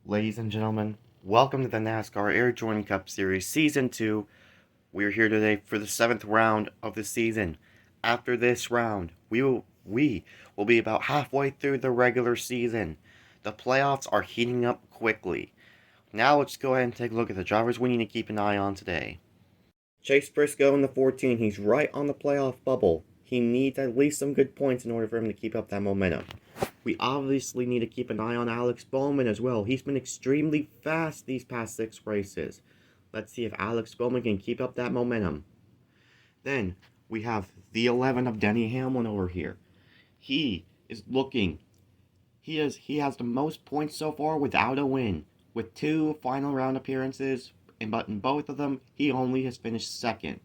Ladies and gentlemen, welcome to the NASCAR Air Jordan Cup Series Season 2. We're here today for the 7th round of the season. After this round, we will be about halfway through the regular season. The playoffs are heating up quickly. Now let's go ahead and take a look at the drivers we need to keep an eye on today. Chase Briscoe in the 14, he's right on the playoff bubble. He needs at least some good points in order for him to keep up that momentum. We obviously need to keep an eye on Alex Bowman as well. He's been extremely fast these past 6 races. Let's see if Alex Bowman can keep up that momentum. Then we have the 11 of Denny Hamlin over here. He is looking. He has the most points so far without a win, with 2 final round appearances, but in both of them he only has finished second.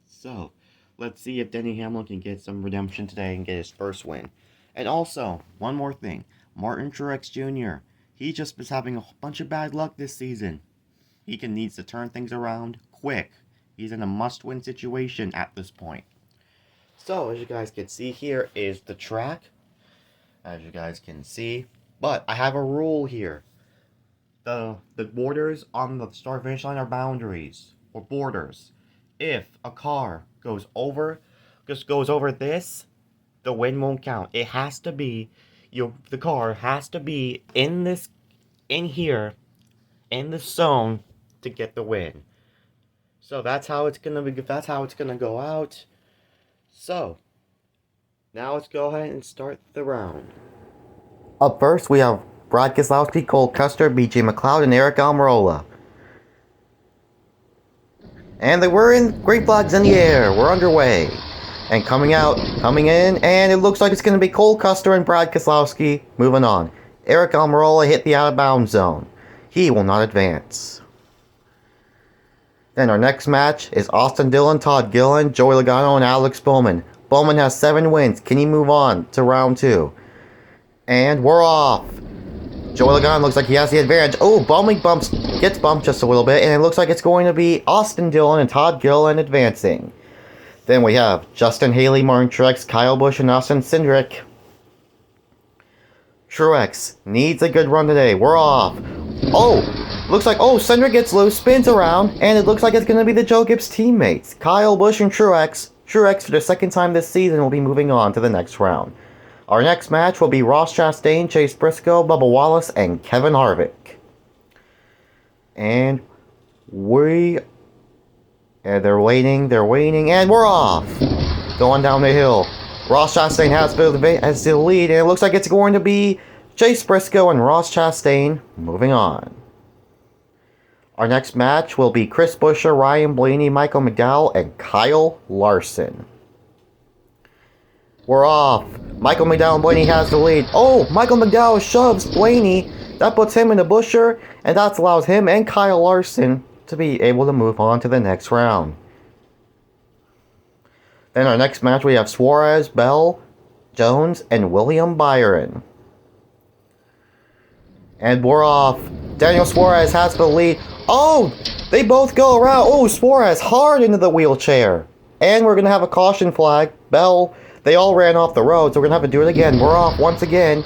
So let's see if Denny Hamlin can get some redemption today and get his first win. And also, one more thing, Martin Truex Jr. He just is having a bunch of bad luck this season. He needs to turn things around quick. He's in a must-win situation at this point. So, as you guys can see here is the track. As you guys can see. But I have a rule here. The borders on the start-finish line are boundaries, or borders. If a car goes over this, the win won't count. It has to be, the car has to be in this zone to get the win. So that's how it's gonna go out. So now let's go ahead and start the round. Up first we have Brad Keselowski, Cole Custer, BJ McLeod, and Eric Almirola. And we're in green flags in the air. We're underway. And coming in, and it looks like it's going to be Cole Custer and Brad Keselowski moving on. Eric Almirola hit the out-of-bounds zone. He will not advance. Then our next match is Austin Dillon, Todd Gilliland, Joey Logano, and Alex Bowman. Bowman has 7 wins. Can he move on to round 2? And we're off. Joey Logano looks like he has the advantage. Oh, Bowman gets bumped just a little bit, and it looks like it's going to be Austin Dillon and Todd Gilliland advancing. Then we have Justin Haley, Martin Truex, Kyle Busch, and Austin Cindric. Truex needs a good run today. We're off. Cindric gets loose, spins around, and it looks like it's going to be the Joe Gibbs teammates. Kyle Busch and Truex. Truex, for the second time this season, will be moving on to the next round. Our next match will be Ross Chastain, Chase Briscoe, Bubba Wallace, and Kevin Harvick. And they're waiting, and we're off! Going down the hill. Ross Chastain has the lead, and it looks like it's going to be Chase Briscoe and Ross Chastain moving on. Our next match will be Chris Buescher, Ryan Blaney, Michael McDowell, and Kyle Larson. We're off. Michael McDowell and Blaney has the lead. Oh, Michael McDowell shoves Blaney. That puts him in the Buescher, and that allows him and Kyle Larson to be able to move on to the next round. Then our next match we have Suarez, Bell, Jones, and William Byron. And we're off. Daniel Suarez has the lead. Oh, they both go around. Oh, Suarez hard into the wheelchair. And we're going to have a caution flag. Bell, they all ran off the road, so we're going to have to do it again. We're off once again.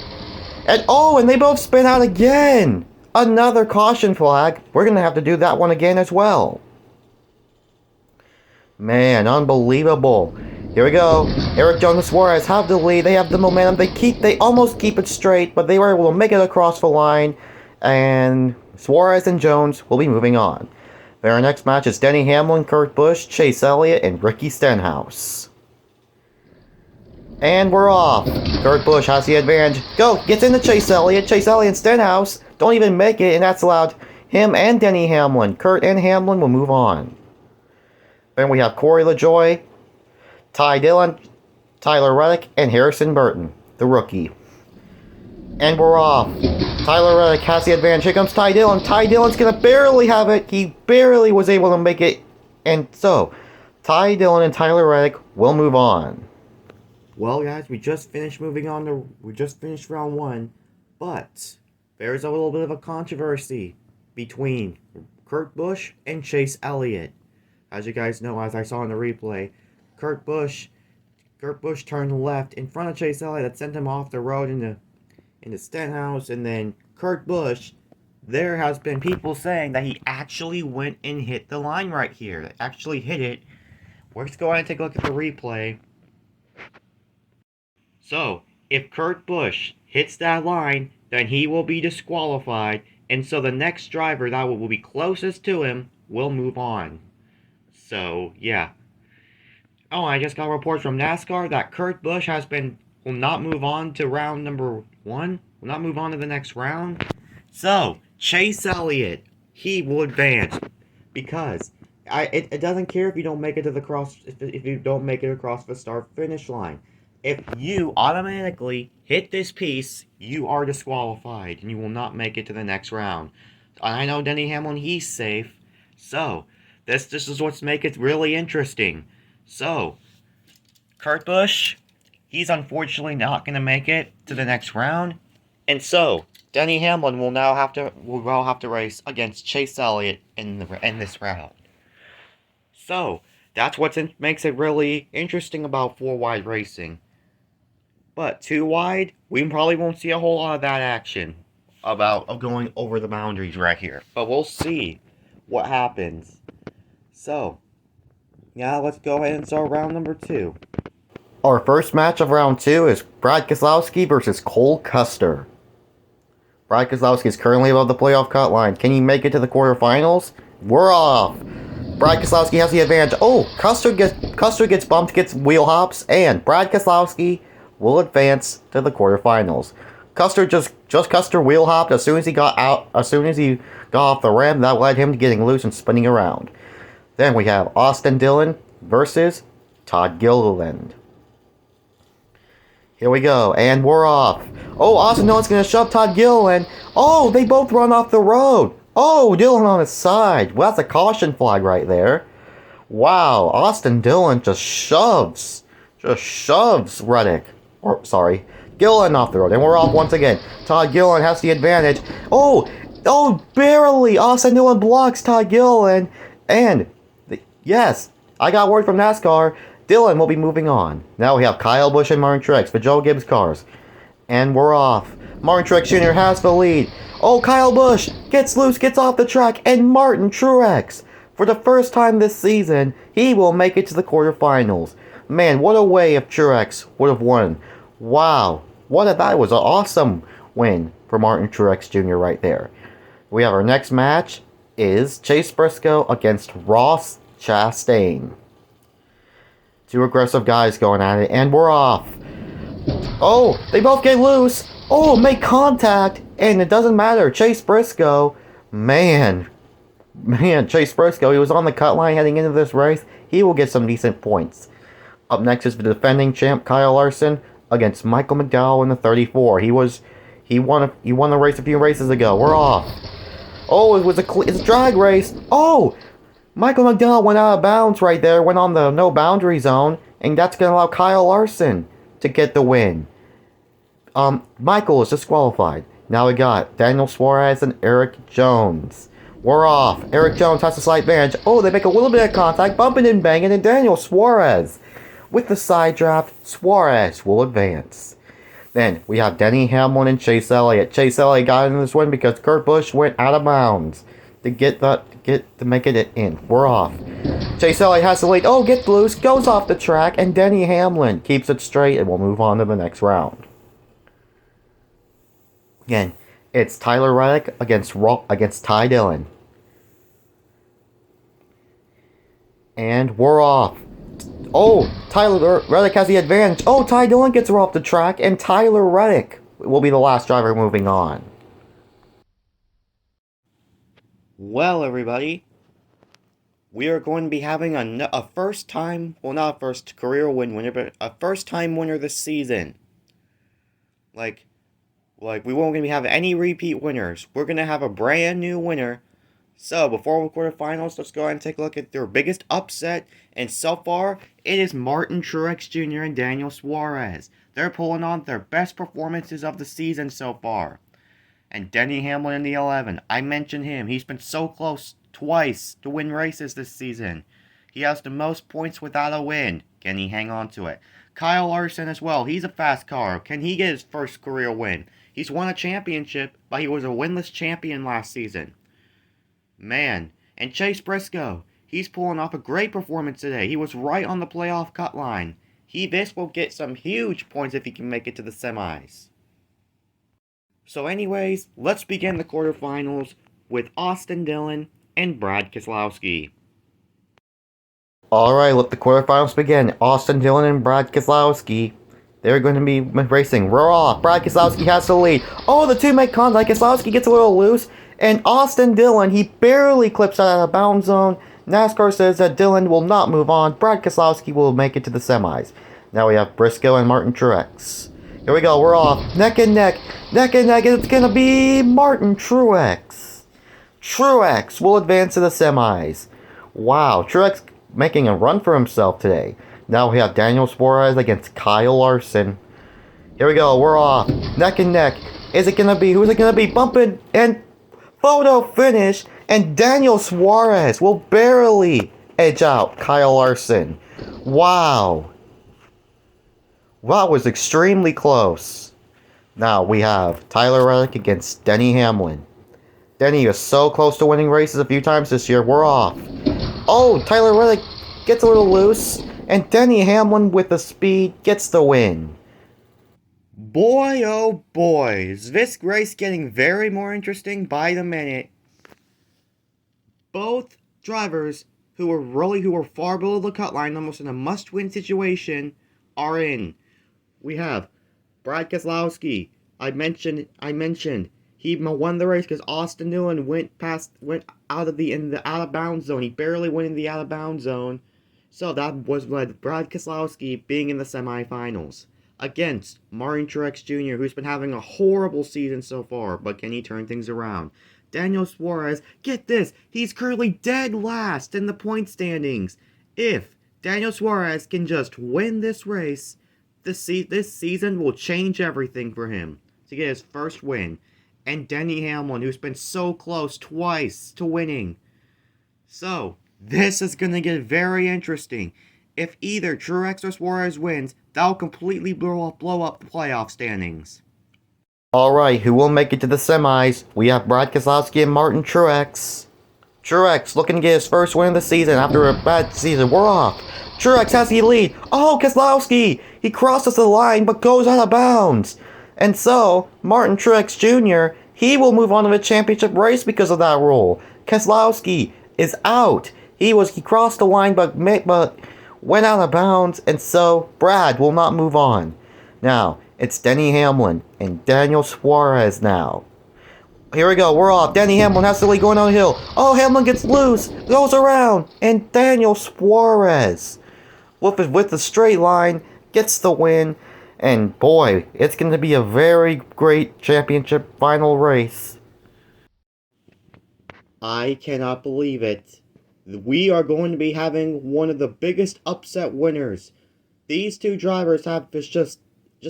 And they both spin out again. Another caution flag. We're going to have to do that one again as well. Man, unbelievable. Here we go. Eric Jones and Suarez have the lead. They have the momentum. They almost keep it straight, but they were able to make it across the line. And Suarez and Jones will be moving on. Then our next match is Denny Hamlin, Kurt Busch, Chase Elliott, and Ricky Stenhouse. And we're off. Kurt Busch has the advantage. Gets into Chase Elliott. Chase Elliott and Stenhouse don't even make it, and that's allowed him and Denny Hamlin. Kurt and Hamlin will move on. Then we have Corey LaJoie, Ty Dillon, Tyler Reddick, and Harrison Burton, the rookie. And we're off. Tyler Reddick has the advantage. Here comes Ty Dillon. Ty Dillon's going to barely have it. He barely was able to make it. And so, Ty Dillon and Tyler Reddick will move on. Well, guys, we just finished round 1, but there's a little bit of a controversy between Kurt Busch and Chase Elliott. As you guys know, as I saw in the replay, Kurt Busch turned left in front of Chase Elliott. That sent him off the road into Stenhouse, and then Kurt Busch there has been people saying that he actually went and hit the line right here. Actually hit it. Let's go ahead and take a look at the replay. So, if Kurt Busch hits that line, then he will be disqualified, and so the next driver that will be closest to him will move on. So, yeah. Oh, I just got a report from NASCAR that Kurt Busch will not move on to round number 1, will not move on to the next round. So, Chase Elliott, he will advance because it doesn't care if you don't make it to the if you don't make it across the start finish line. If you automatically hit this piece, you are disqualified and you will not make it to the next round. I know Denny Hamlin, he's safe. So, this is what's make it really interesting. So, Kurt Busch, he's unfortunately not going to make it to the next round. And so, Denny Hamlin will now have to race against Chase Elliott in this round. So, that's what makes it really interesting about 4-wide racing. But 2-wide, we probably won't see a whole lot of that action of going over the boundaries right here. But we'll see what happens. So, now let's go ahead and start round number 2. Our first match of round 2 is Brad Keselowski versus Cole Custer. Brad Keselowski is currently above the playoff cut line. Can he make it to the quarterfinals? We're off. Brad Keselowski has the advantage. Oh, Custer gets bumped, gets wheel hops, and Brad Keselowski will advance to the quarterfinals. Custer Custer wheel hopped as soon as he got off the rim. That led him to getting loose and spinning around. Then we have Austin Dillon versus Todd Gilliland. Here we go, and we're off. Oh, Austin Dillon's going to shove Todd Gilliland. Oh, they both run off the road. Oh, Dillon on his side. Well, that's a caution flag right there. Wow, Austin Dillon just shoves Reddick. Gilliland off the road, and we're off once again. Todd Gilliland has the advantage. Oh, barely. Austin Dillon blocks Todd Gilliland, and yes, I got word from NASCAR. Dillon will be moving on. Now we have Kyle Busch and Martin Truex for Joe Gibbs cars. And we're off. Martin Truex Jr. has the lead. Oh, Kyle Busch gets loose, gets off the track, and Martin Truex, for the first time this season, he will make it to the quarterfinals. Man, what a way if Truex would have won. Wow, that was an awesome win for Martin Truex Jr. right there. We have our next match is Chase Briscoe against Ross Chastain. Two aggressive guys going at it, and we're off. Oh, they both get loose. Oh, make contact, and it doesn't matter. Chase Briscoe, Chase Briscoe, he was on the cut line heading into this race. He will get some decent points. Up next is the defending champ Kyle Larson against Michael McDowell in the 34. He won the race a few races ago. We're off. Oh, it's a drag race. Oh, Michael McDowell went out of bounds right there, went on the no boundary zone, and that's going to allow Kyle Larson to get the win. Michael is disqualified. Now we got Daniel Suarez and Eric Jones. We're off. Eric Jones has a slight advantage. Oh, they make a little bit of contact, bumping and banging, and Daniel Suarez. With the side draft, Suarez will advance. Then we have Denny Hamlin and Chase Elliott. Chase Elliott got in this win because Kurt Busch went out of bounds to make it in. We're off. Chase Elliott has the lead. Oh, gets loose, goes off the track, and Denny Hamlin keeps it straight and will move on to the next round. Again, it's Tyler Reddick against Ty Dillon. And we're off. Oh, Tyler Reddick has the advantage. Oh, Ty Dillon gets her off the track, and Tyler Reddick will be the last driver moving on. Well, everybody, we are going to be having a first-time, well, not a first career winner, but a first-time winner this season. Like we won't gonna be having any repeat winners. We're gonna have a brand new winner. So before the quarterfinals, let's go ahead and take a look at their biggest upset. And so far, it is Martin Truex Jr. and Daniel Suarez. They're pulling on their best performances of the season so far. And Denny Hamlin in the 11. I mentioned him. He's been so close twice to win races this season. He has the most points without a win. Can he hang on to it? Kyle Larson as well. He's a fast car. Can he get his first career win? He's won a championship, but he was a winless champion last season. Man, and Chase Briscoe, he's pulling off a great performance today. He was right on the playoff cut line. This will get some huge points if he can make it to the semis. So anyways, let's begin the quarterfinals with Austin Dillon and Brad Keselowski. Alright, let the quarterfinals begin. Austin Dillon and Brad Keselowski. They're going to be racing. We're off. Brad Keselowski has the lead. Oh, the two make contact. Keselowski gets a little loose. And Austin Dillon, he barely clips out of the bound zone. NASCAR says that Dillon will not move on. Brad Keselowski will make it to the semis. Now we have Briscoe and Martin Truex. Here we go. We're off. Neck and neck. Neck and neck. It's going to be Martin Truex. Truex will advance to the semis. Wow. Truex making a run for himself today. Now we have Daniel Suarez against Kyle Larson. Here we go. We're off. Neck and neck. Is it going to be? Who's it going to be? Bumping and photo finish. And Daniel Suarez will barely edge out Kyle Larson. Wow. That was extremely close. Now we have Tyler Reddick against Denny Hamlin. Denny is so close to winning races a few times this year. We're off. Oh, Tyler Reddick gets a little loose. And Denny Hamlin with the speed gets the win. Boy, oh boy, is this race getting very more interesting by the minute. Both drivers who were far below the cut line, almost in a must-win situation, are in. We have Brad Keselowski. I mentioned he won the race because Austin Dillon went out of the out of bounds zone. He barely went in the out of bounds zone. So that was led Brad Keselowski being in the semifinals against Martin Truex Jr., who's been having a horrible season so far, but can he turn things around? Daniel Suarez, get this, he's currently dead last in the point standings. If Daniel Suarez can just win this race, this season will change everything for him to get his first win. And Denny Hamlin, who's been so close twice to winning. So this is going to get very interesting. If either Truex or Suarez wins, that'll completely blow up the playoff standings. Alright, who will make it to the semis? We have Brad Keselowski and Martin Truex. Truex looking to get his first win of the season after a bad season. We're off. Truex has the lead. Oh, Keselowski! He crosses the line but goes out of bounds. And so, Martin Truex Jr., he will move on to the championship race because of that rule. Keselowski is out. He crossed the line but went out of bounds, and so Brad will not move on. Now, it's Denny Hamlin and Daniel Suarez now. Here we go, we're off. Denny Hamlin has the lead going on the hill. Oh, Hamlin gets loose, goes around, and Daniel Suarez, with the straight line, gets the win. And boy, it's going to be a very great championship final race. I cannot believe it. We are going to be having one of the biggest upset winners. These two drivers have just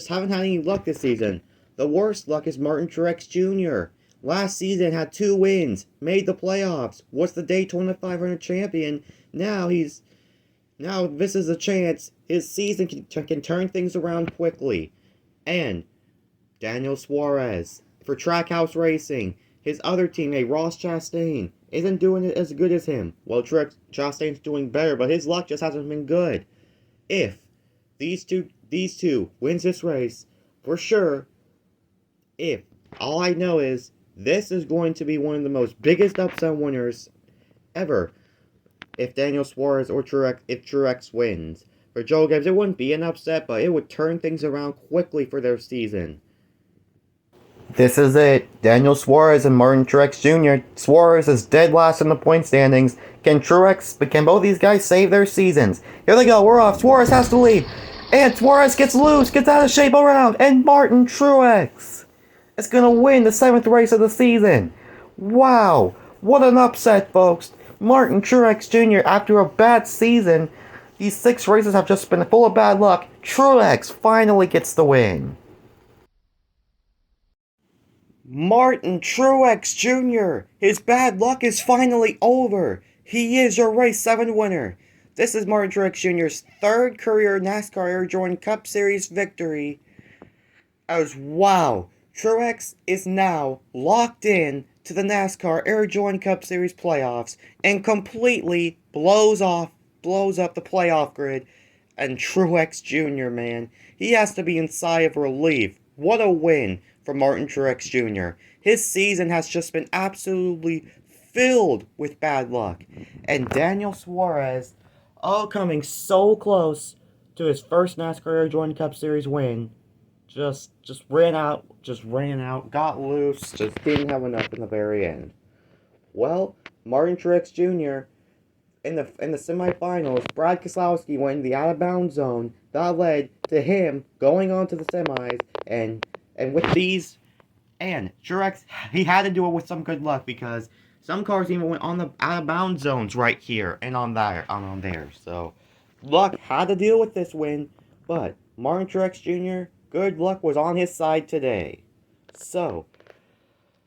haven't had any luck this season. The worst luck is Martin Truex Jr. Last season had 2 wins, made the playoffs, was the Daytona 500 champion. Now this is a chance his season can turn things around quickly. And Daniel Suarez for Trackhouse Racing, his other teammate Ross Chastain isn't doing it as good as him. Well, Chastain's doing better, but his luck just hasn't been good. If these two wins this race, for sure, all I know is this is going to be one of the most biggest upset winners ever. If Daniel Suarez or Truex wins. For Joe Gibbs, it wouldn't be an upset, but it would turn things around quickly for their season. This is it. Daniel Suarez and Martin Truex Jr. Suarez is dead last in the point standings. Can both these guys save their seasons? Here they go. We're off. Suarez has to lead. And Suarez gets loose, gets out of shape around. And Martin Truex is going to win the 7th race of the season. Wow. What an upset, folks. Martin Truex Jr., after a bad season, these 6 races have just been full of bad luck. Truex finally gets the win. Martin Truex Jr., his bad luck is finally over. He is your Race 7 winner. This is Martin Truex Jr.'s 3rd career NASCAR Air Jordan Cup Series victory. Wow, Truex is now locked in to the NASCAR Air Jordan Cup Series playoffs and completely blows up the playoff grid. And Truex Jr., man, he has to be in sigh of relief. What a win for Martin Truex Jr. His season has just been absolutely filled with bad luck. And Daniel Suarez, coming so close to his first NASCAR Air Jordan Cup Series win, just ran out, got loose, just didn't have enough in the very end. Well, Martin Truex Jr. in the semifinals, Brad Keselowski went in the out of bounds zone. That led to him going on to the semis, and with these, and Truex, he had to do it with some good luck because some cars even went on the out of bounds zones right here and on there. So luck had to deal with this win, but Martin Truex Jr. good luck was on his side today. So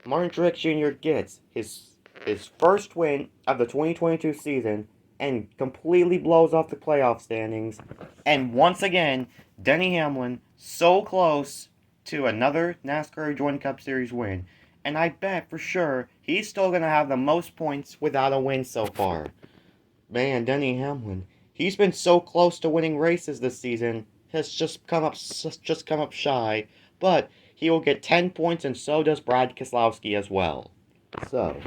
Martin Truex Jr. gets his first win of the 2022 season and completely blows off the playoff standings. And once again, Denny Hamlin so close to another NASCAR Jordan Cup Series win. And I bet for sure he's still going to have the most points without a win so far. Man, Denny Hamlin, he's been so close to winning races this season, has just come up shy, but he will get 10 points and so does Brad Keselowski as well. So,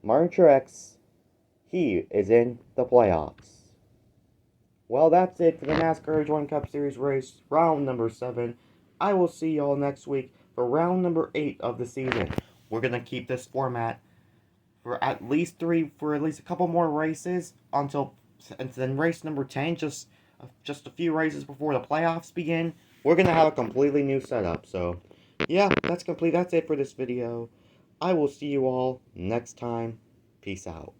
Martin Truex, he is in the playoffs. Well, that's it for the NASCAR Jordan Cup Series race, round number 7. I will see y'all next week for round number 8 of the season. We're going to keep this format for at least a couple more races and then race number 10, just a few races before the playoffs begin. We're going to have a completely new setup. So, yeah, that's it for this video. I will see you all next time. Peace out.